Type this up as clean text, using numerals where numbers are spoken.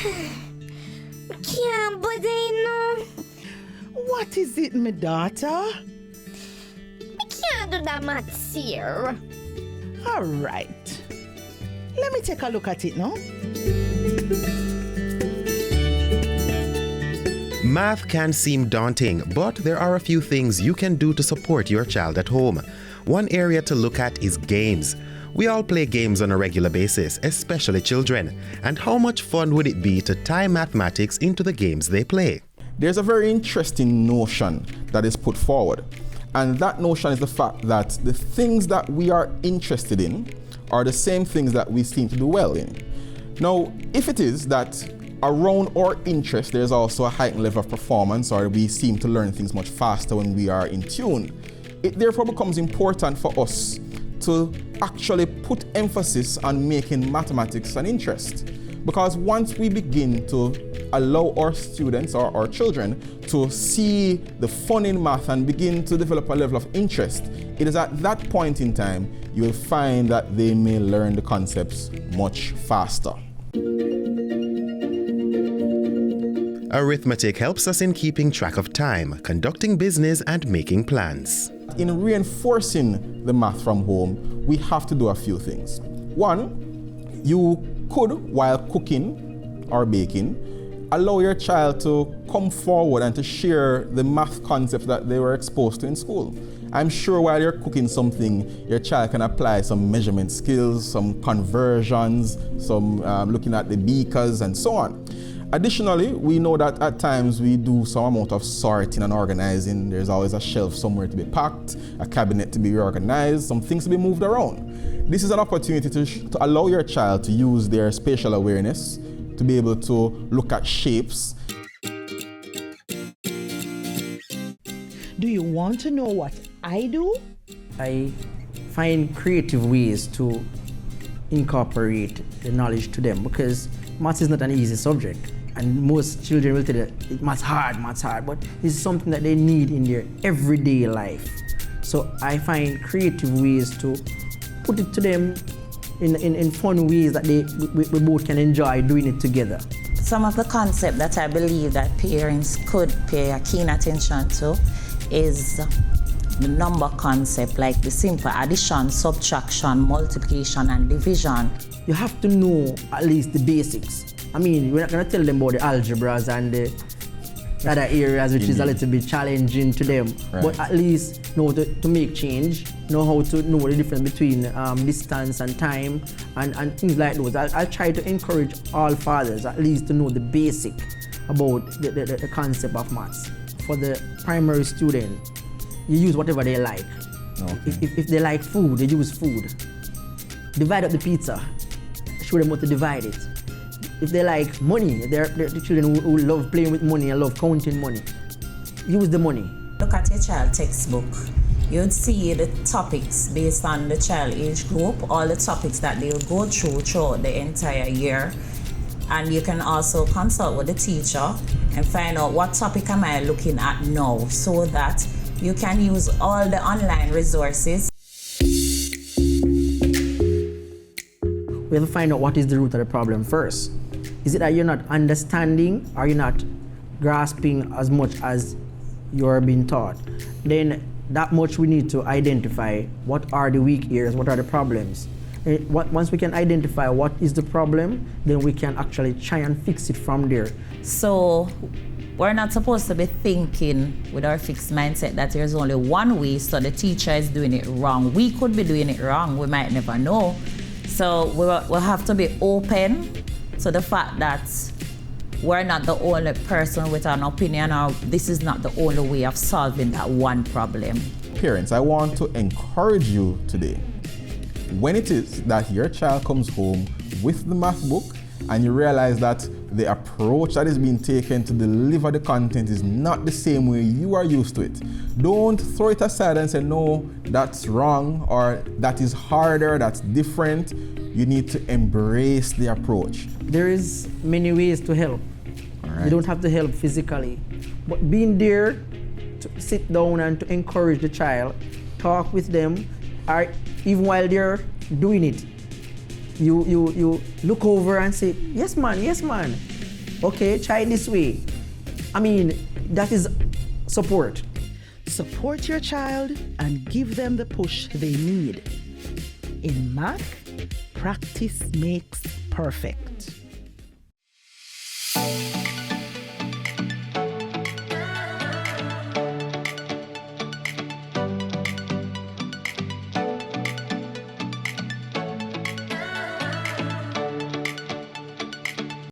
Can't body no. What is it, my daughter? I can't do that maths here. All right. Let me take a look at it now. Math can seem daunting, but there are a few things you can do to support your child at home. One area to look at is games. We all play games on a regular basis, especially children. And how much fun would it be to tie mathematics into the games they play? There's a very interesting notion that is put forward. And that notion is the fact that the things that we are interested in are the same things that we seem to do well in. Now, if it is that around our interest, there's also a heightened level of performance, or we seem to learn things much faster when we are in tune, it therefore becomes important for us to actually put emphasis on making mathematics an interest. Because once we begin to allow our students or our children to see the fun in math and begin to develop a level of interest, it is at that point in time you will find that they may learn the concepts much faster. Arithmetic helps us in keeping track of time, conducting business, and making plans. In reinforcing the math from home, we have to do a few things. One, you could, while cooking or baking, allow your child to come forward and to share the math concepts that they were exposed to in school. I'm sure while you're cooking something, your child can apply some measurement skills, some conversions, some looking at the beakers and so on. Additionally, we know that at times we do some amount of sorting and organizing. There's always a shelf somewhere to be packed, a cabinet to be reorganized, some things to be moved around. This is an opportunity to allow your child to use their spatial awareness, to be able to look at shapes. Do you want to know what I do? I find creative ways to incorporate the knowledge to them, because maths is not an easy subject. And most children will tell you, maths hard, but this is something that they need in their everyday life. So I find creative ways to put it to them in fun ways that we both can enjoy doing it together. Some of the concepts that I believe that parents could pay a keen attention to is the number concept, like the simple addition, subtraction, multiplication, and division. You have to know at least the basics. I mean, we're not going to tell them about the algebras and the other areas which is a little bit challenging to them, right. But at least know to make change, know how to know the difference between distance and time and things like those. I'll try to encourage all fathers at least to know the basic about the concept of maths. For the primary student, you use whatever they like. Okay. If they like food, they use food. Divide up the pizza, show them how to divide it. If they like money, they're the children who love playing with money and love counting money, use the money. Look at your child textbook. You'd see the topics based on the child age group, all the topics that they'll go throughout the entire year. And you can also consult with the teacher and find out what topic am I looking at now, so that you can use all the online resources. We have to find out what is the root of the problem first. Is it that you're not understanding, or you're not grasping as much as you're being taught? Then that much we need to identify what are the weak areas, what are the problems. Once we can identify what is the problem, then we can actually try and fix it from there. So we're not supposed to be thinking with our fixed mindset that there's only one way, so the teacher is doing it wrong. We could be doing it wrong, we might never know. So we'll have to be open to the fact that we're not the only person with an opinion, or this is not the only way of solving that one problem. Parents, I want to encourage you today. When it is that your child comes home with the math book and you realize that the approach that is being taken to deliver the content is not the same way you are used to it, don't throw it aside and say, no, that's wrong, or that is harder, that's different. You need to embrace the approach. There is many ways to help. Right. You don't have to help physically, but being there to sit down and to encourage the child, talk with them, or even while they're doing it, you look over and say, yes man, Okay, try it this way. I mean, that is support. Support your child and give them the push they need. In math, practice makes perfect.